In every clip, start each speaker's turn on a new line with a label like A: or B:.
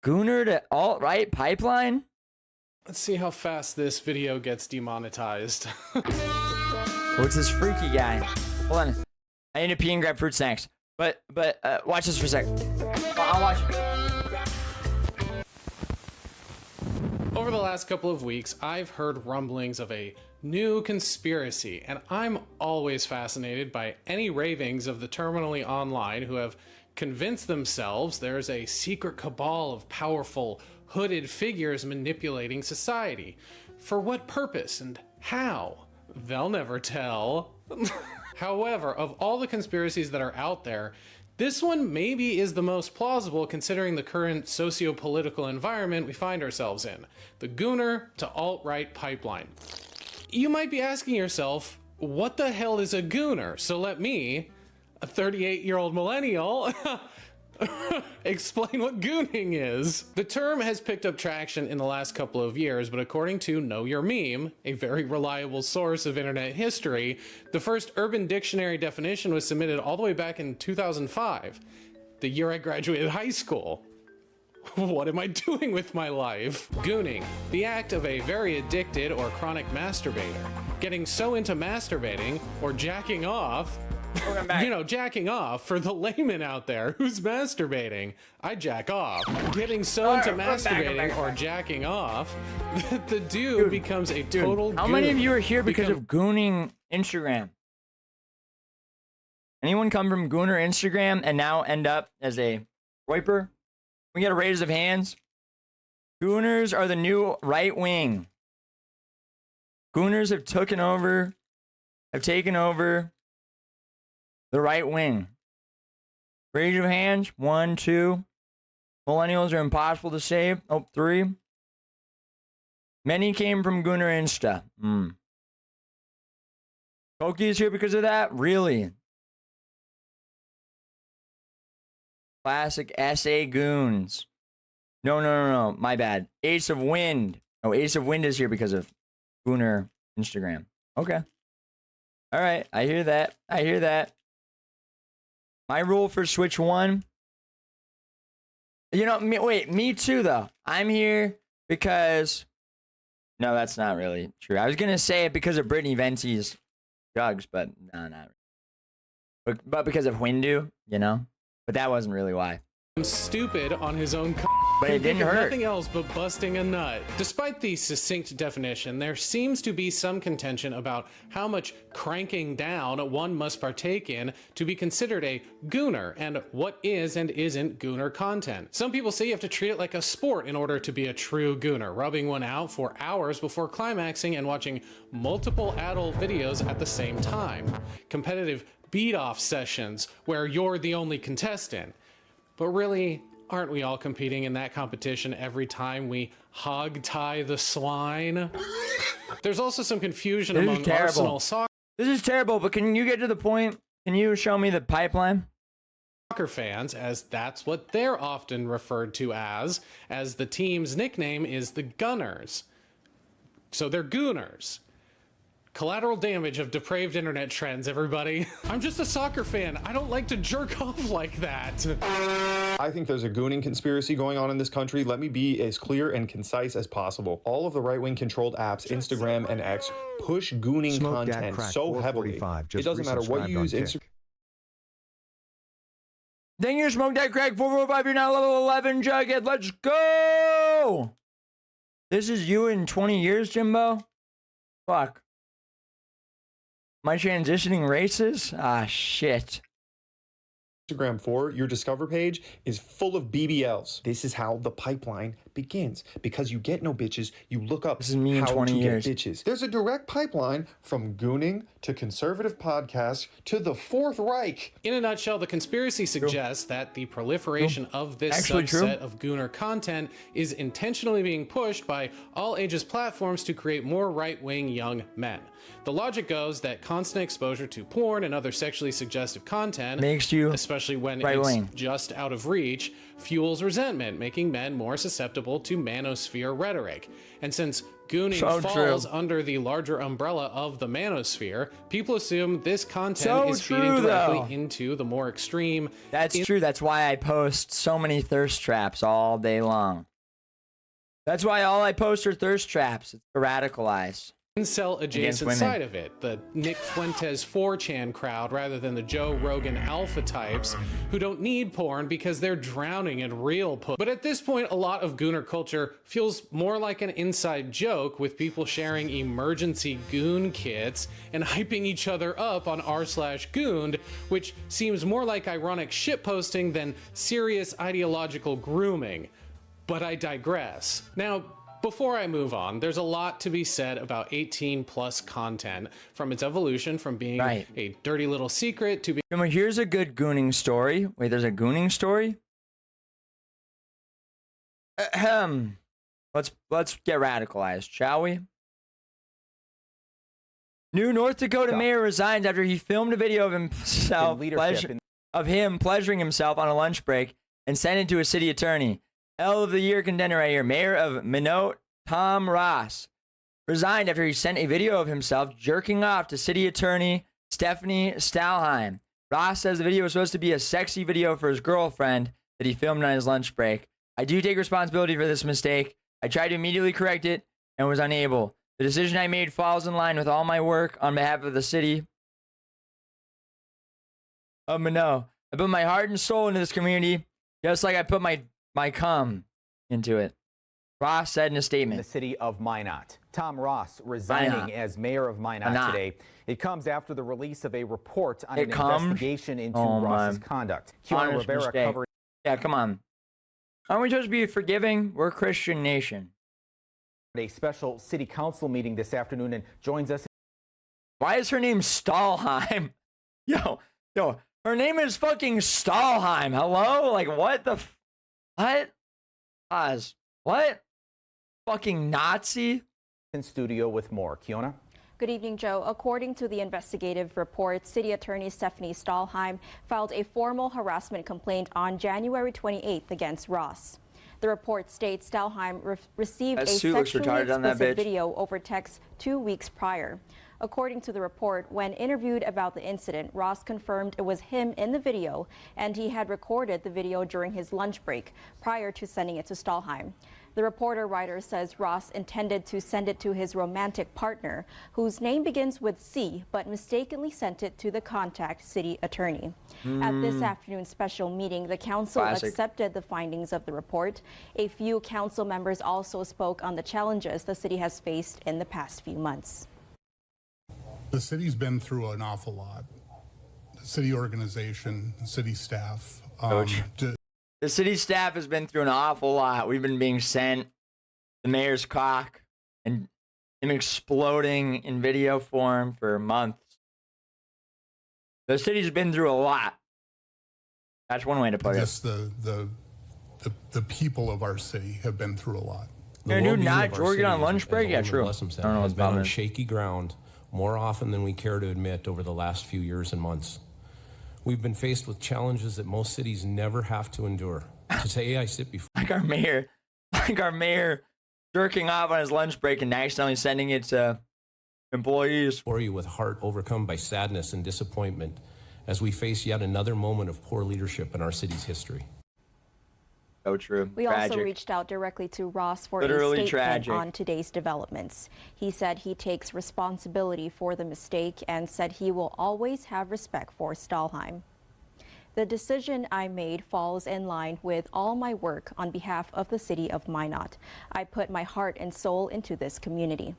A: Gooner to alt-right pipeline?
B: Let's see how fast this video gets demonetized.
A: What's this freaky guy? Hold on. I need to pee and grab fruit snacks. But watch this for a sec. I'll watch.
B: Over the last couple of weeks, I've heard rumblings of a new conspiracy, and I'm always fascinated by any ravings of the terminally online who have convinced themselves there's a secret cabal of powerful, hooded figures manipulating society. For what purpose and how? They'll never tell. However, of all the conspiracies that are out there, this one maybe is the most plausible considering the current socio-political environment we find ourselves in. The Gooner to alt-right pipeline. You might be asking yourself, what the hell is a Gooner? So let me, a 38-year-old millennial, explain what gooning is. The term has picked up traction in the last couple of years, but according to Know Your Meme, a very reliable source of internet history, the first Urban Dictionary definition was submitted all the way back in 2005, the year I graduated high school. What am I doing with my life? Gooning, the act of a very addicted or chronic masturbator, getting so into masturbating or jacking off. You know, jacking off for the layman out there who's masturbating. I jack off. Getting so into masturbating or jacking off that the dude becomes a total
A: How many of you are here because of gooning Instagram? Anyone come from Gooner Instagram and now end up as a wiper? We get a raise of hands. Gooners are the new right wing. Gooners have taken over the right wing. Raise your hands. 1, 2. Millennials are impossible to save. Oh, 3. Many came from Gooner Insta. Pokey is here because of that? Really? Classic SA goons. No. My bad. Ace of Wind. Oh, Ace of Wind is here because of Gooner Instagram. Okay. All right. I hear that. My rule for Switch 1. You know, me too, though. I'm here because... No, that's not really true. I was going to say it because of Brittany Venti's drugs, but no, not really. But because of Windu, you know? But that wasn't really why.
B: Stupid on his own.
A: But it didn't hurt.
B: Nothing else but busting a nut. Despite the succinct definition, there seems to be some contention about how much cranking down one must partake in to be considered a gooner, and what is and isn't gooner content. Some people say you have to treat it like a sport in order to be a true gooner, rubbing one out for hours before climaxing and watching multiple adult videos at the same time. Competitive beat-off sessions where you're the only contestant. But really, aren't we all competing in that competition every time we hog tie the swine? There's also some confusion among Arsenal soccer.
A: This is terrible, but can you get to the point? Can you show me the pipeline?
B: Soccer fans, as that's what they're often referred to as the team's nickname is the Gunners. So they're Gooners. Collateral damage of depraved internet trends, everybody. I'm just a soccer fan. I don't like to jerk off like that.
C: I think there's a gooning conspiracy going on in this country. Let me be as clear and concise as possible. All of the right-wing controlled apps, Instagram and X, push gooning content so heavily. It doesn't matter what you use Instagram.
A: Then you smoke that crack 445, you're now level 11, Jughead. Let's go! This is you in 20 years, Jimbo? Fuck. Am I transitioning races? Ah, shit.
C: Instagram 4, your Discover page is full of BBLs. This is how the pipeline begins. Because you get no bitches, you look up
A: this is me in
C: how
A: 20
C: to
A: years.
C: get bitches. There's a direct pipeline from gooning to conservative podcasts to the Fourth Reich.
B: In a nutshell, the conspiracy suggests that the proliferation of this subset of gooner content is intentionally being pushed by all ages platforms to create more right-wing young men. The logic goes that constant exposure to porn and other sexually suggestive content,
A: makes you
B: especially especially when
A: Right
B: it's
A: wing.
B: just out of reach, fuels resentment, making men more susceptible to manosphere rhetoric. And since gooning
A: So
B: falls
A: true.
B: under the larger umbrella of the manosphere, people assume this content
A: So
B: is feeding
A: true,
B: directly
A: though.
B: into the more extreme.
A: That's true. That's why I post so many thirst traps all day long. That's why all I post are thirst traps. It's to radicalize.
B: Incel adjacent
A: women.
B: side of it, the Nick Fuentes 4chan crowd rather than the Joe Rogan alpha types who don't need porn because they're drowning in real porn. But at this point, a lot of Gooner culture feels more like an inside joke, with people sharing emergency goon kits and hyping each other up on r/gooned, which seems more like ironic shitposting than serious ideological grooming. But I digress. Now, before I move on, there's a lot to be said about 18 plus content, from its evolution from being a dirty little secret to being.
A: Here's a good gooning story. Wait, there's a gooning story? Ahem. Let's get radicalized, shall we? New North Dakota mayor resigns after he filmed a video of himself, of him pleasuring himself on a lunch break and sent it to a city attorney. L of the Year contender right here. Mayor of Minot, Tom Ross, resigned after he sent a video of himself jerking off to city attorney Stephanie Stalheim. Ross says the video was supposed to be a sexy video for his girlfriend that he filmed on his lunch break. I do take responsibility for this mistake. I tried to immediately correct it and was unable. The decision I made falls in line with all my work on behalf of the city of Minot. I put my heart and soul into this community, just like I put my cum into it. Ross said in a statement.
D: In the city of Minot. Tom Ross resigning as mayor of Minot today. It comes after the release of a report on an investigation into Ross's conduct. Kiana Rivera covered.
A: Yeah, come on. Aren't we supposed to be forgiving? We're a Christian nation.
D: A special city council meeting this afternoon and joins us.
A: Why is her name Stalheim? Yo, her name is fucking Stalheim. Hello? Like, what the what? Pause. What? Fucking Nazi?
D: In studio with more. Kiona?
E: Good evening, Joe. According to the investigative report, City Attorney Stephanie Stalheim filed a formal harassment complaint on January 28th against Ross. The report states Stalheim received a sexually explicit video over text 2 weeks prior. According to the report, when interviewed about the incident, Ross confirmed it was him in the video and he had recorded the video during his lunch break prior to sending it to Stalheim. The reporter-writer says Ross intended to send it to his romantic partner, whose name begins with C, but mistakenly sent it to the contact city attorney. At this afternoon's special meeting, the council accepted the findings of the report. A few council members also spoke on the challenges the city has faced in the past few months.
F: The city's been through an awful lot. The city organization, the city staff.
A: The city staff has been through an awful lot. We've been being sent the mayor's cock and him exploding in video form for months. The city's been through a lot. That's one way to put it.
F: Yes, the people of our city have been through a lot.
A: Yeah, dude, not Georgia on lunch break? Yeah, true. I don't know
G: has been on shaky ground more often than we care to admit over the last few years and months. We've been faced with challenges that most cities never have to endure. To say I sit before
A: like our mayor jerking off on his lunch break and accidentally sending it to employees.
G: For you with heart overcome by sadness and disappointment as we face yet another moment of poor leadership in our city's history.
A: So true.
E: We also reached out directly to Ross for a statement on today's developments. He said he takes responsibility for the mistake and said he will always have respect for Stalheim. The decision I made falls in line with all my work on behalf of the city of Minot. I put my heart and soul into this community.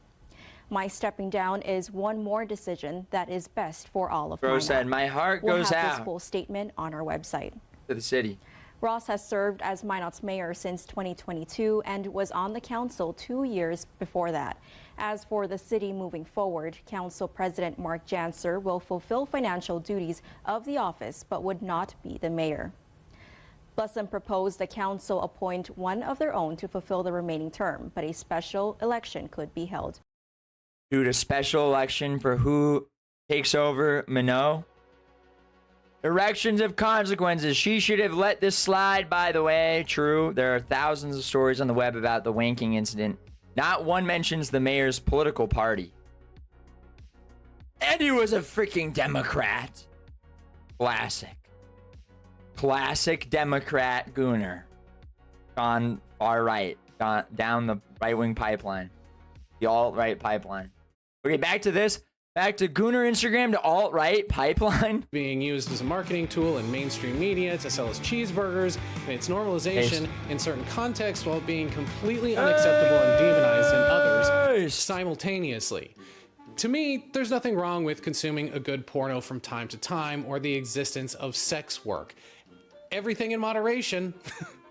E: My stepping down is one more decision that is best for all of Minot.
A: Said, my heart goes
E: we'll have
A: out.
E: This full statement on our website.
A: To the city.
E: Ross has served as Minot's mayor since 2022 and was on the council 2 years before that. As for the city moving forward, Council President Mark Janser will fulfill financial duties of the office but would not be the mayor. Blessom proposed the council appoint one of their own to fulfill the remaining term, but a special election could be held.
A: Dude, a special election for who takes over Minot? Erections of consequences. She should have let this slide, by the way. True. There are thousands of stories on the web about the wanking incident. Not one mentions the mayor's political party. And he was a freaking Democrat. Classic. Classic Democrat Gooner. Gone far right. Gone down the right-wing pipeline. The alt-right pipeline. Okay, back to this. Back to Gooner Instagram to alt-right pipeline.
B: Being used as a marketing tool in mainstream media to sell us cheeseburgers, and its normalization in certain contexts while being completely unacceptable and demonized in others simultaneously. To me, there's nothing wrong with consuming a good porno from time to time or the existence of sex work. Everything in moderation.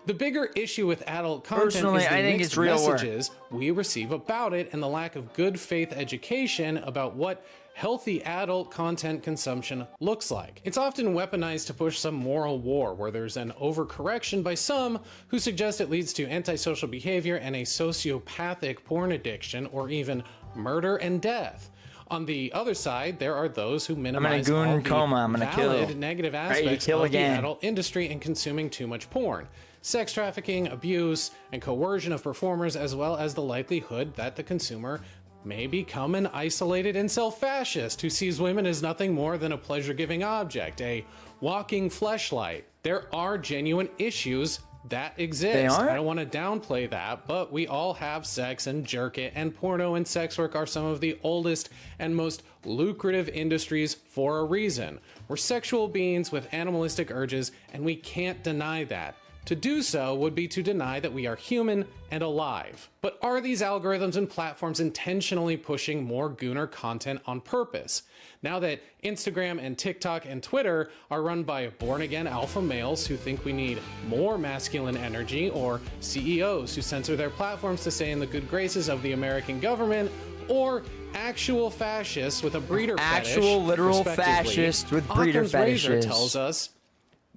B: The bigger issue with adult content is the mixed messages we receive about it and the lack of good faith education about what healthy adult content consumption looks like. It's often weaponized to push some moral war where there's an overcorrection by some who suggest it leads to antisocial behavior and a sociopathic porn addiction or even murder and death. On the other side, there are those who minimize all the valid negative aspects of the adult industry and consuming too much porn. Sex trafficking, abuse, and coercion of performers, as well as the likelihood that the consumer may become an isolated incel fascist who sees women as nothing more than a pleasure-giving object, a walking fleshlight. There are genuine issues that exist. I don't want to downplay that, but we all have sex and jerk it, and porno and sex work are some of the oldest and most lucrative industries for a reason. We're sexual beings with animalistic urges, and we can't deny that. To do so would be to deny that we are human and alive. But are these algorithms and platforms intentionally pushing more Gooner content on purpose? Now that Instagram and TikTok and Twitter are run by born-again alpha males who think we need more masculine energy, or CEOs who censor their platforms to stay in the good graces of the American government, or actual fascists with a breeder fetish,
A: actual literal fascists with breeder
B: Occam's
A: fetishes.
B: Razor tells us,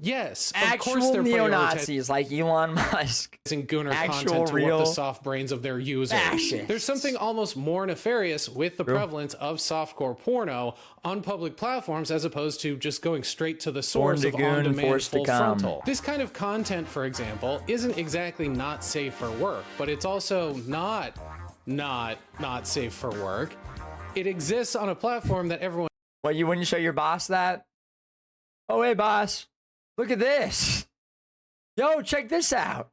B: yes, of course
A: actual
B: they're
A: neo-Nazis like Elon Musk.
B: Gooner
A: actual
B: content to
A: real
B: work the soft brains of their users.
A: fascists.
B: There's something almost more nefarious with the prevalence of softcore porno on public platforms as opposed to just going straight to the source of on-demand full frontal. This kind of content, for example, isn't exactly not safe for work, but it's also not safe for work. It exists on a platform that everyone...
A: What, you wouldn't show your boss that? Oh, hey, boss. Look at this. Yo, check this out.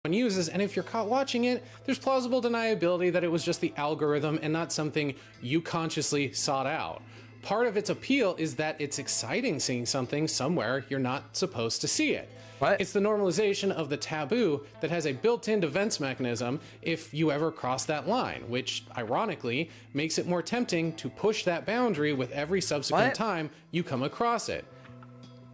B: Uses, and if you're caught watching it, there's plausible deniability that it was just the algorithm and not something you consciously sought out. Part of its appeal is that it's exciting seeing something somewhere you're not supposed to see it.
A: What?
B: It's the normalization of the taboo that has a built-in defense mechanism if you ever cross that line, which ironically makes it more tempting to push that boundary with every subsequent time you come across it.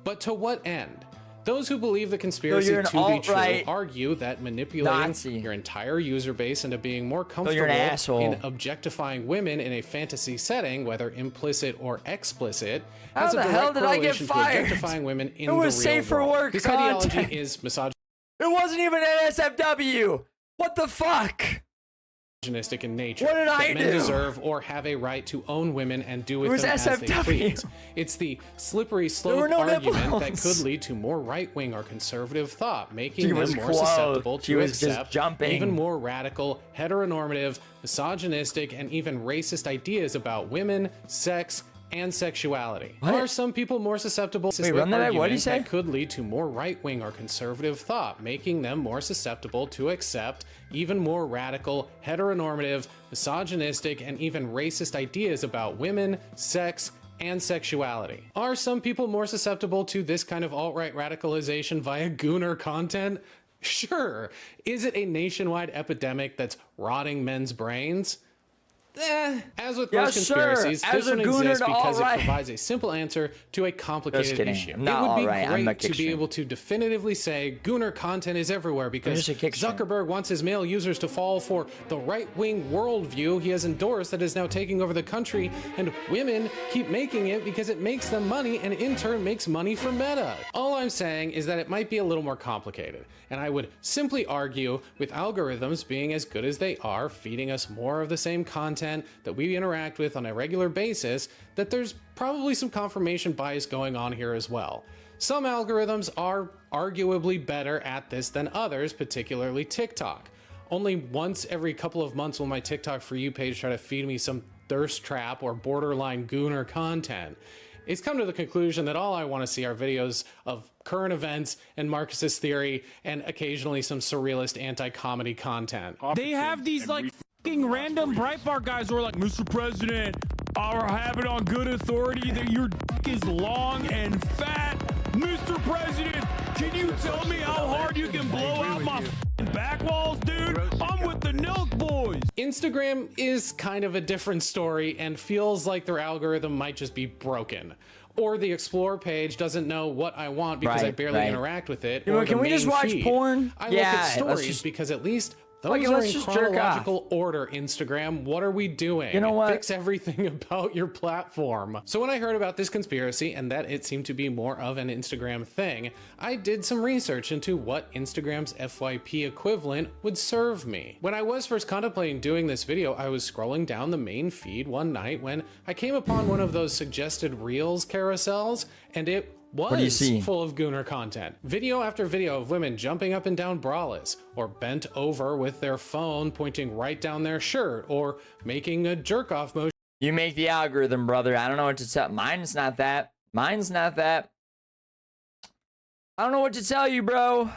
B: But to what end? Those who believe the conspiracy to be true argue that manipulating your entire user base into being more comfortable in objectifying women in a fantasy setting, whether implicit or explicit, has a direct correlation to objectifying women in the real world.
A: Safe for work
B: this
A: content.
B: ideology is misogynistic.
A: It wasn't even NSFW. What the fuck?
B: In nature.
A: What did I
B: do? Men deserve or have a right to own women and do with them as they please. It's the slippery slope argument that could lead to more right-wing or conservative thought, making them more susceptible to accept even more radical, heteronormative, misogynistic, and even racist ideas about women, sex, and sexuality.
A: What?
B: Are some people more susceptible to
A: run that back. What did you say?
B: That could lead to more right-wing or conservative thought, making them more susceptible to accept even more radical, heteronormative, misogynistic, and even racist ideas about women, sex, and sexuality. Are some people more susceptible to this kind of alt-right radicalization via Gooner content? Sure. Is it a nationwide epidemic that's rotting men's brains? As with most conspiracies, this one exists because it provides a simple answer to a complicated issue. It would be great to be able to definitively say Gooner content is everywhere because Zuckerberg wants his male users to fall for the right-wing worldview he has endorsed that is now taking over the country, and women keep making it because it makes them money and in turn makes money for Meta. All I'm saying is that it might be a little more complicated, and I would simply argue with algorithms being as good as they are, feeding us more of the same content content that we interact with on a regular basis, that there's probably some confirmation bias going on here as well. Some algorithms are arguably better at this than others, particularly TikTok. Only once every couple of months will my TikTok For You page try to feed me some thirst trap or borderline Gooner content. It's come to the conclusion that all I want to see are videos of current events and Marxist theory and occasionally some surrealist anti-comedy content.
H: They have these like fucking random Breitbart guys who are like, Mr. President, I have it on good authority that your dick is long and fat. Mr. President, can you tell me how hard you can blow out my back walls, dude? I'm with the Milk Boys.
B: Instagram is kind of a different story and feels like their algorithm might just be broken. Or the Explore page doesn't know what I want because I barely interact with it.
A: Dude, can we just watch porn?
B: I look at stories because at least those are in chronological order. Instagram, what are we doing?
A: You know what?
B: Fix everything about your platform. So when I heard about this conspiracy and that it seemed to be more of an Instagram thing, I did some research into what Instagram's FYP equivalent would serve me. When I was first contemplating doing this video, I was scrolling down the main feed one night when I came upon one of those suggested Reels carousels, and it was full of Gooner content. Video after video of women jumping up and down braless, or bent over with their phone pointing right down their shirt, or making a jerk-off motion.
A: You make the algorithm, brother. I don't know what to tell. Mine's not that. Mine's not that. I don't know what to tell you, bro.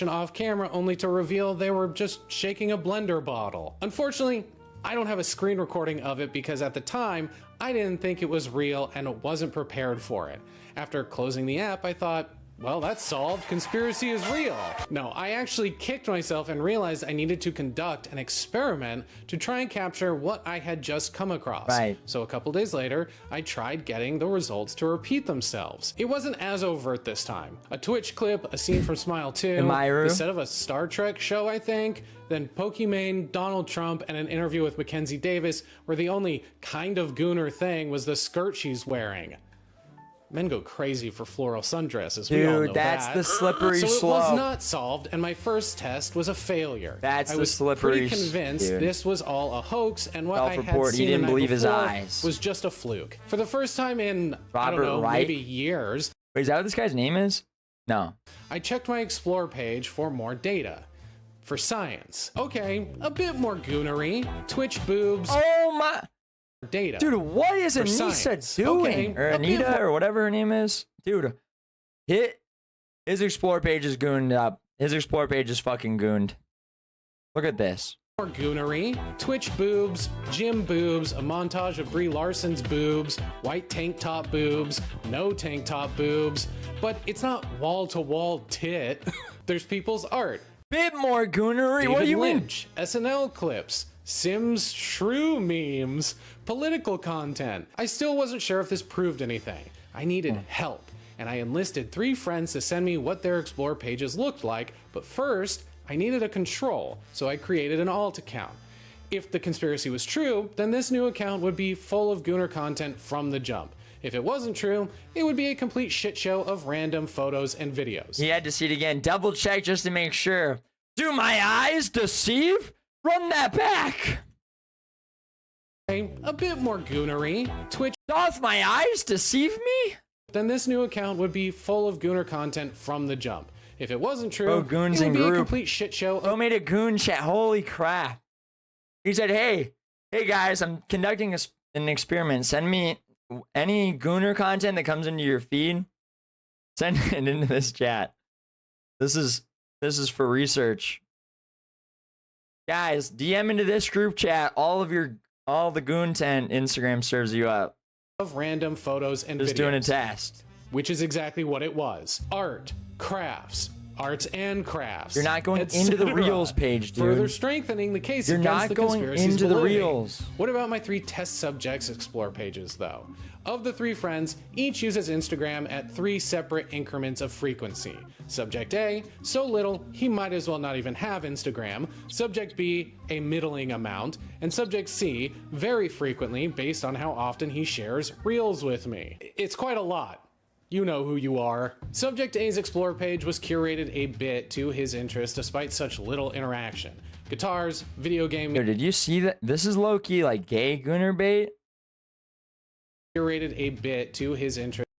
B: Off camera only to reveal they were just shaking a blender bottle. Unfortunately, I don't have a screen recording of it because at the time, I didn't think it was real and wasn't prepared for it. After closing the app, I thought, well, that's solved. Conspiracy is real. No, I actually kicked myself and realized I needed to conduct an experiment to try and capture what I had just come across.
A: Right.
B: So a couple days later, I tried getting the results to repeat themselves. It wasn't as overt this time. A Twitch clip, a scene from Smile 2, instead of a Star Trek show, I think, then Pokimane, Donald Trump, and an interview with Mackenzie Davis, where the only kind of Gooner thing was the skirt she's wearing. Men go crazy for floral sundresses.
A: Dude,
B: we all know
A: that's the slippery slope.
B: So it was not solved, and my first test was a failure.
A: That's
B: I was
A: the slippery,
B: pretty convinced this was all a hoax, and what I had
A: Self-report,
B: seen
A: he didn't
B: the night
A: believe his
B: before
A: eyes.
B: was just a fluke. For the first time in, I don't know, maybe years.
A: Wait, is that what this guy's name is? No.
B: I checked my Explore page for more data. For science. Okay, a bit more goonery. Twitch boobs.
A: Oh my...
B: Data.
A: Dude, what is Anissa doing?
B: Okay,
A: or Anita, or whatever her name is. Dude, his Explore page is gooned up. His Explore page is fucking gooned. Look at this.
B: More goonery. Twitch boobs, gym boobs, a montage of Brie Larson's boobs, white tank top boobs, no tank top boobs. But it's not wall-to-wall tit. There's people's art.
A: Bit more goonery.
B: David
A: What do you
B: Lynch, SNL clips, Sims shrew memes, political content. I still wasn't sure if this proved anything. I needed help, and I enlisted 3 friends to send me what their Explore pages looked like, but first, I needed a control, so I created an alt account. If the conspiracy was true, then this new account would be full of Gooner content from the jump. If it wasn't true, it would be a complete shit show of random photos and videos.
A: He had to see it again. Double check just to make sure. Do my eyes deceive? Run that back.
B: A bit more goonery. Twitch.
A: Doth my eyes deceive me?
B: Then this new account would be full of Gooner content from the jump. If it wasn't true,
A: Oh, goons
B: it would
A: in
B: be
A: group.
B: a complete shit show.
A: Bro made a goon chat. Holy crap. He said, hey guys, I'm conducting an experiment. Send me any Gooner content that comes into your feed. Send it into this chat. This is for research. Guys, DM into this group chat all the goontent Instagram serves you up.
B: Of random photos and
A: Just
B: videos.
A: doing a test.
B: Which is exactly what it was. Art, crafts, arts and crafts.
A: You're not going into the Reels page, dude.
B: Further strengthening the case
A: You're
B: against
A: not
B: the
A: going
B: conspiracy's
A: into the
B: validity.
A: Reels.
B: What about my 3 test subjects Explore pages, though? Of the 3 friends, each uses Instagram at 3 separate increments of frequency. Subject A, so little he might as well not even have Instagram. Subject B, a middling amount. And Subject C, very frequently based on how often he shares Reels with me. It's quite a lot. You know who you are. Subject A's Explore page was curated a bit to his interest despite such little interaction. Guitars, video game...
A: Yo, did you see that? This is low-key like gay Gooner bait.
B: Curated a bit to his interest.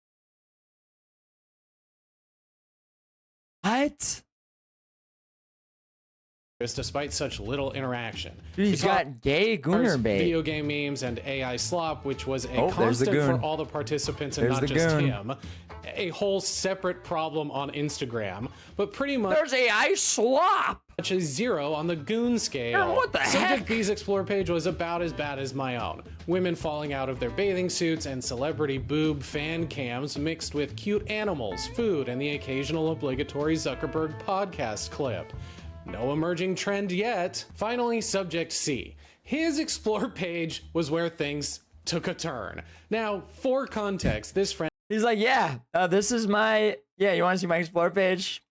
A: What?
B: Despite such little interaction.
A: Dude, he's got gay Gooner bait.
B: Video game memes and AI slop, which was a constant for all the participants and not just him. A whole separate problem on Instagram, but pretty much
A: there's AI slop.
B: Much a 0 on the goon scale.
A: What the heck?
B: Subject B's Explore page was about as bad as my own. Women falling out of their bathing suits and celebrity boob fan cams mixed with cute animals, food, and the occasional obligatory Zuckerberg podcast clip. No emerging trend yet. Finally, Subject C. His Explore page was where things took a turn. Now, for context, this friend...
A: He's like, yeah, this is my... Yeah, you want to see my Explore page?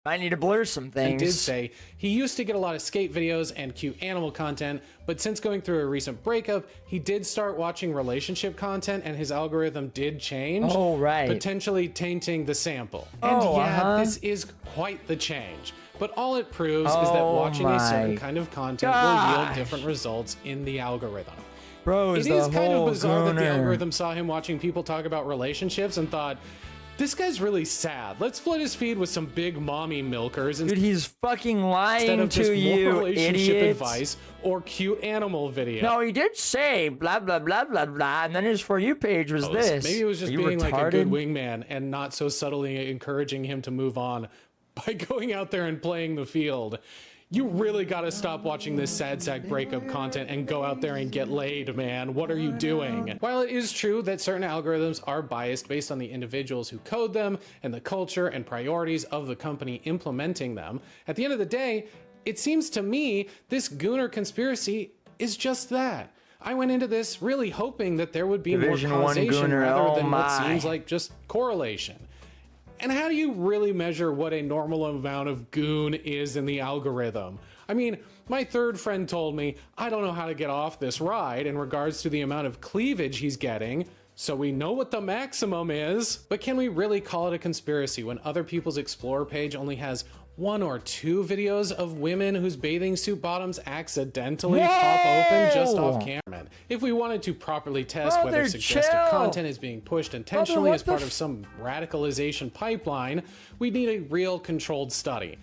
A: I need to blur some things.
B: Did say he used to get a lot of skate videos and cute animal content, but since going through a recent breakup, he did start watching relationship content and his algorithm did change.
A: Oh, right.
B: Potentially tainting the sample. And this is quite the change. But all it proves is that watching a certain kind of content will yield different results in the algorithm.
A: Bro,
B: it is kind of bizarre that the algorithm saw him watching people talk about relationships and thought, this guy's really sad. Let's flood his feed with some big mommy milkers.
A: Dude, he's fucking lying
B: instead of just
A: to you,
B: more relationship
A: idiot.
B: advice or cute animal video.
A: No, he did say blah, blah, blah, blah, blah, and then his For You page was this.
B: Maybe it was just being like a good wingman and not so subtly encouraging him to move on by going out there and playing the field. You really gotta stop watching this sad sack breakup content and go out there and get laid, man. What are you doing? While it is true that certain algorithms are biased based on the individuals who code them and the culture and priorities of the company implementing them, at the end of the day, it seems to me this Gooner conspiracy is just that. I went into this really hoping that there would be
A: Division
B: more causation rather than what
A: my.
B: seems like just correlation. And how do you really measure what a normal amount of goon is in the algorithm? I mean, my third friend told me, I don't know how to get off this ride in regards to the amount of cleavage he's getting, so we know what the maximum is. But can we really call it a conspiracy when other people's Explore page only has 1 or 2 videos of women whose bathing suit bottoms accidentally pop open just off camera? If we wanted to properly test whether suggestive content is being pushed intentionally as part of some radicalization pipeline, we'd need a real controlled study.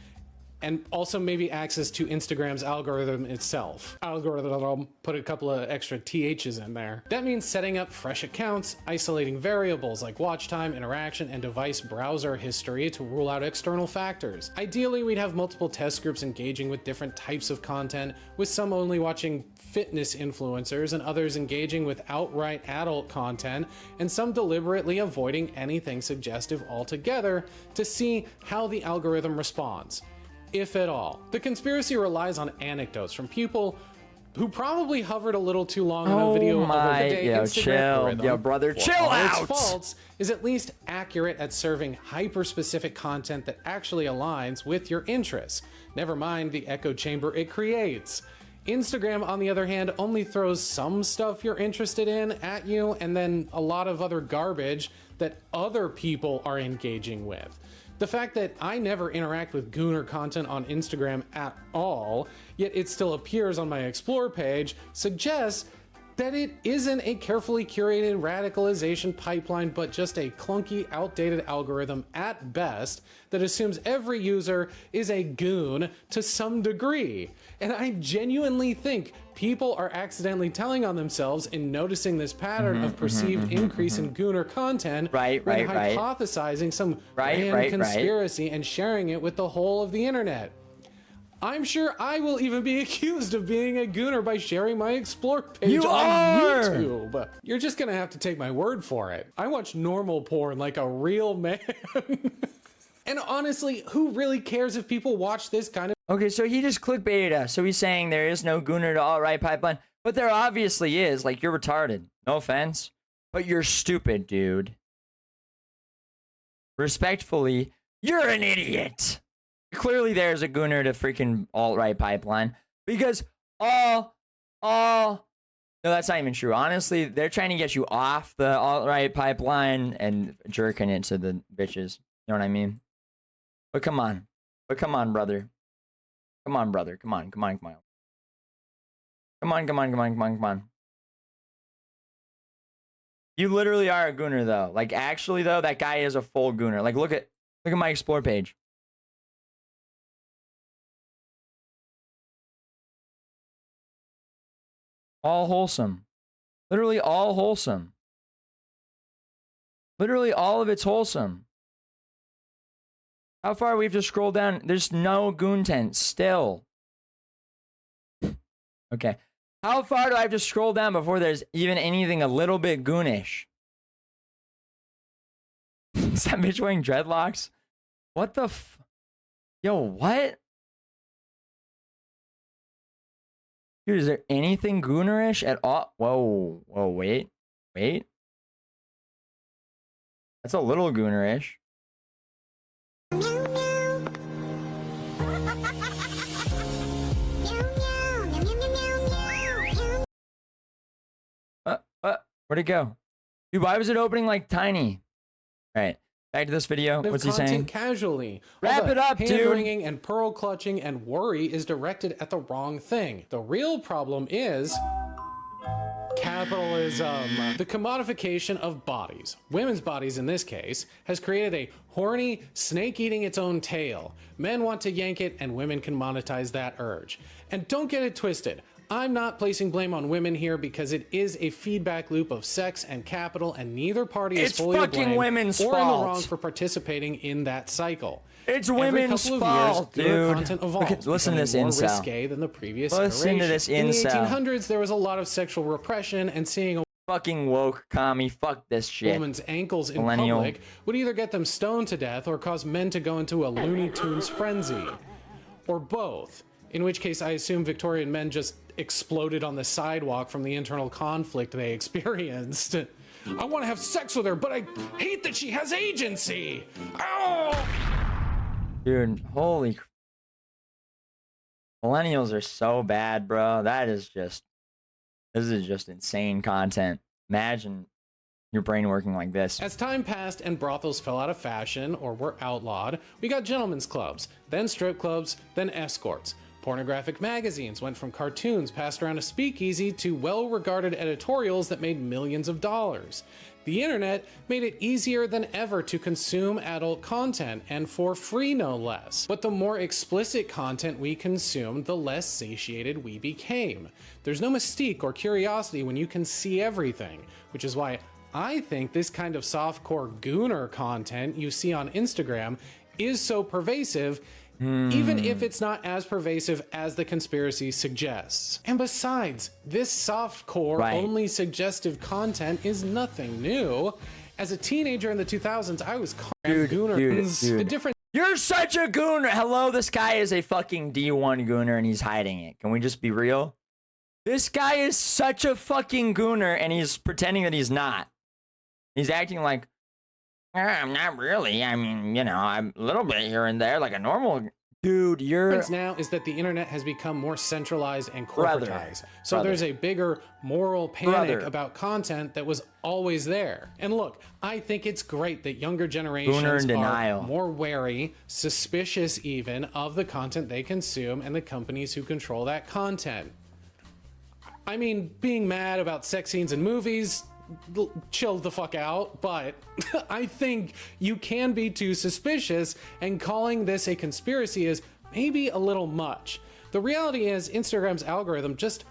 B: And also maybe access to Instagram's algorithm itself. Algorithm, put a couple of extra THs in there. That means setting up fresh accounts, isolating variables like watch time, interaction, and device browser history to rule out external factors. Ideally, we'd have multiple test groups engaging with different types of content, with some only watching fitness influencers and others engaging with outright adult content, and some deliberately avoiding anything suggestive altogether to see how the algorithm responds, if at all. The conspiracy relies on anecdotes from people who probably hovered a little too long on a video over the day. Instagram
A: yo, brother, chill out.
B: Its faults is at least accurate at serving hyper-specific content that actually aligns with your interests. Never mind the echo chamber it creates. Instagram, on the other hand, only throws some stuff you're interested in at you and then a lot of other garbage that other people are engaging with. The fact that I never interact with Gooner content on Instagram at all, yet it still appears on my Explore page, suggests that it isn't a carefully curated radicalization pipeline, but just a clunky, outdated algorithm at best that assumes every user is a goon to some degree. And I genuinely think people are accidentally telling on themselves in noticing this pattern of perceived increase in Gooner content when hypothesizing some grand conspiracy and sharing it with the whole of the internet. I'm sure I will even be accused of being a Gooner by sharing my Explore page on YouTube. You're just gonna have to take my word for it. I watch normal porn like a real man. And honestly, who really cares if people watch this kind of...
A: Okay, so he just clickbaited us. So he's saying there is no Gooner to alt-right pipeline. But there obviously is. Like, you're retarded. No offense. But you're stupid, dude. Respectfully, you're an idiot. Clearly there's a Gooner to freaking alt-right pipeline. Because all No, that's not even true. Honestly, they're trying to get you off the alt-right pipeline and jerking it to the bitches. You know what I mean? But come on. Brother. Come on, brother. Come on. Come on. You literally are a gooner, though. Like, actually, though, that guy is a full gooner. Like, look at my explore page. All wholesome. Literally all wholesome. Literally all of it's wholesome. How far we have to scroll down? There's no goon tent still. Okay. How far do I have to scroll down before there's even anything a little bit goonish? Is that bitch wearing dreadlocks? What the Yo, what? Dude, is there anything goonerish at all? Whoa, wait. That's a little goonerish. Where'd it go? Dude, why was it opening like tiny? All right, back to this video. What's he saying?
B: Casually.
A: Wrap it up, dude.
B: Hand-wringing and pearl clutching and worry is directed at the wrong thing. The real problem is capitalism. The commodification of bodies, women's bodies in this case, has created a horny snake eating its own tail. Men want to yank it and women can monetize that urge. And don't get it twisted. I'm not placing blame on women here because it is a feedback loop of sex and capital, and neither party is fully to blame
A: women's
B: or
A: fault.
B: in the wrong for participating in that cycle.
A: It's women's fault, dude.
B: Content evolves,
A: Listen to this
B: more
A: incel.
B: risque than the previous
A: Listen to this incel.
B: In the 1800s, there was a lot of sexual repression, and seeing a
A: fucking woke commie. Fuck this shit.
B: woman's ankles in
A: Millennial.
B: public would either get them stoned to death or cause men to go into a Looney Tunes frenzy, or both. In which case, I assume Victorian men just exploded on the sidewalk from the internal conflict they experienced. I want to have sex with her, but I hate that she has agency. Oh!
A: Dude, holy. Millennials are so bad, bro. This is just insane content. Imagine your brain working like this.
B: As time passed and brothels fell out of fashion or were outlawed, we got gentlemen's clubs, then strip clubs, then escorts. Pornographic magazines went from cartoons passed around a speakeasy to well-regarded editorials that made millions of dollars. The internet made it easier than ever to consume adult content, and for free no less. But the more explicit content we consumed, the less satiated we became. There's no mystique or curiosity when you can see everything, which is why I think this kind of softcore gooner content you see on Instagram is so pervasive, even if it's not as pervasive as the conspiracy suggests. And besides, this softcore only suggestive content is nothing new. As a teenager in the 2000s, I was calling gooners. The difference.
A: You're such a gooner. Hello, this guy is a fucking D1 gooner and he's hiding it. Can we just be real? This guy is such a fucking gooner and he's pretending that he's not. He's acting like, I'm not really. I mean, you know, I'm a little bit here and there, like a normal dude. The
B: difference now is that the internet has become more centralized and corporatized. So there's a bigger moral panic about content that was always there. And look, I think it's great that younger generations are more wary, suspicious even, of the content they consume and the companies who control that content. I mean, being mad about sex scenes in movies, chill the fuck out, but I think you can be too suspicious, and calling this a conspiracy is maybe a little much. The reality is Instagram's algorithm just...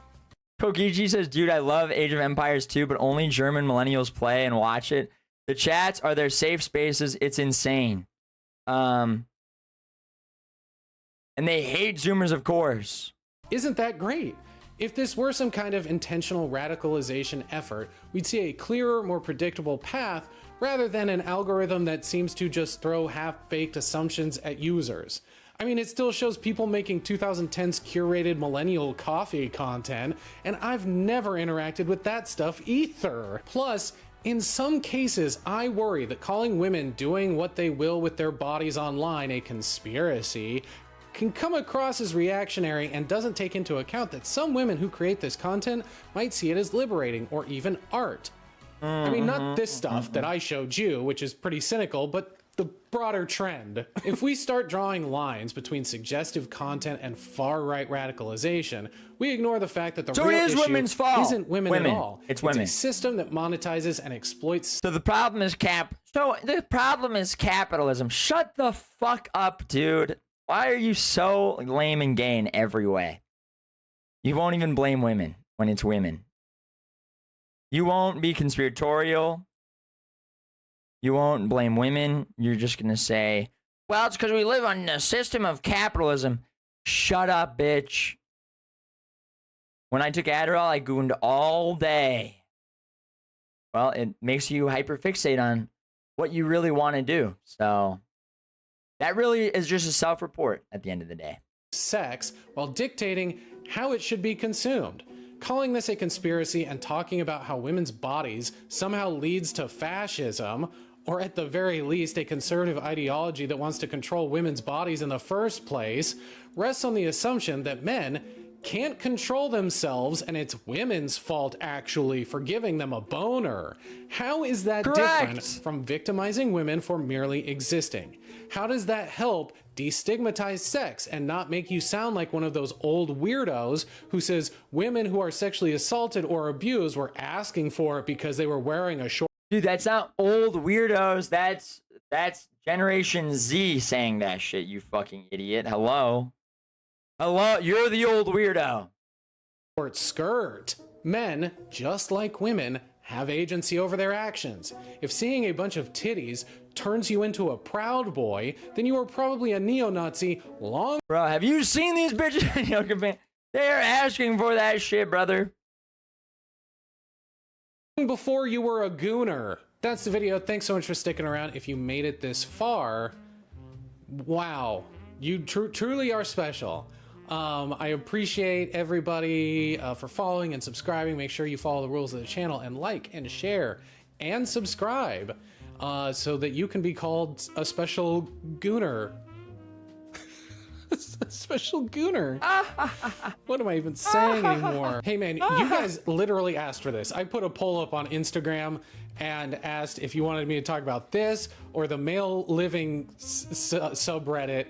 A: Kokichi says, dude, I love Age of Empires 2, but only German millennials play and watch it. The chats are their safe spaces. It's insane. And they hate Zoomers, of course.
B: Isn't that great? If this were some kind of intentional radicalization effort, we'd see a clearer, more predictable path rather than an algorithm that seems to just throw half-baked assumptions at users. I mean, it still shows people making 2010's curated millennial coffee content, and I've never interacted with that stuff either. Plus, in some cases, I worry that calling women doing what they will with their bodies online a conspiracy can come across as reactionary and doesn't take into account that some women who create this content might see it as liberating or even art. I mean, not this stuff that I showed you, which is pretty cynical, but the broader trend. If we start drawing lines between suggestive content and far-right radicalization, we ignore the fact that the real issue isn't women at all.
A: It's women.
B: It's a system that monetizes and exploits.
A: So the problem is capitalism. Shut the fuck up, dude. Why are you so lame and gay in every way? You won't even blame women when it's women. You won't be conspiratorial. You won't blame women. You're just going to say, well, it's because we live on a system of capitalism. Shut up, bitch. When I took Adderall, I gooned all day. Well, it makes you hyperfixate on what you really want to do. So that really is just a self-report at the end of the day.
B: Sex while dictating how it should be consumed. Calling this a conspiracy and talking about how women's bodies somehow leads to fascism, or at the very least a conservative ideology that wants to control women's bodies in the first place, rests on the assumption that men can't control themselves and it's women's fault actually for giving them a boner. How is that different from victimizing women for merely existing? How does that help destigmatize sex and not make you sound like one of those old weirdos who says women who are sexually assaulted or abused were asking for it because they were wearing a short...
A: Dude, that's not old weirdos. That's Generation Z saying that shit, you fucking idiot. Hello? Hello? You're the old weirdo.
B: Short skirt. Men, just like women, have agency over their actions. If seeing a bunch of titties turns you into a Proud Boy, then you are probably a neo-Nazi long...
A: Bro, have you seen these bitches? They're asking for that shit, brother.
B: Before you were a gooner. That's the video. Thanks so much for sticking around. If you made it this far, wow, you truly are special. I appreciate everybody for following and subscribing. Make sure you follow the rules of the channel and like and share and subscribe so that you can be called a special gooner. A special gooner. What am I even saying anymore? Hey man, you guys literally asked for this. I put a poll up on Instagram and asked if you wanted me to talk about this or the male living subreddit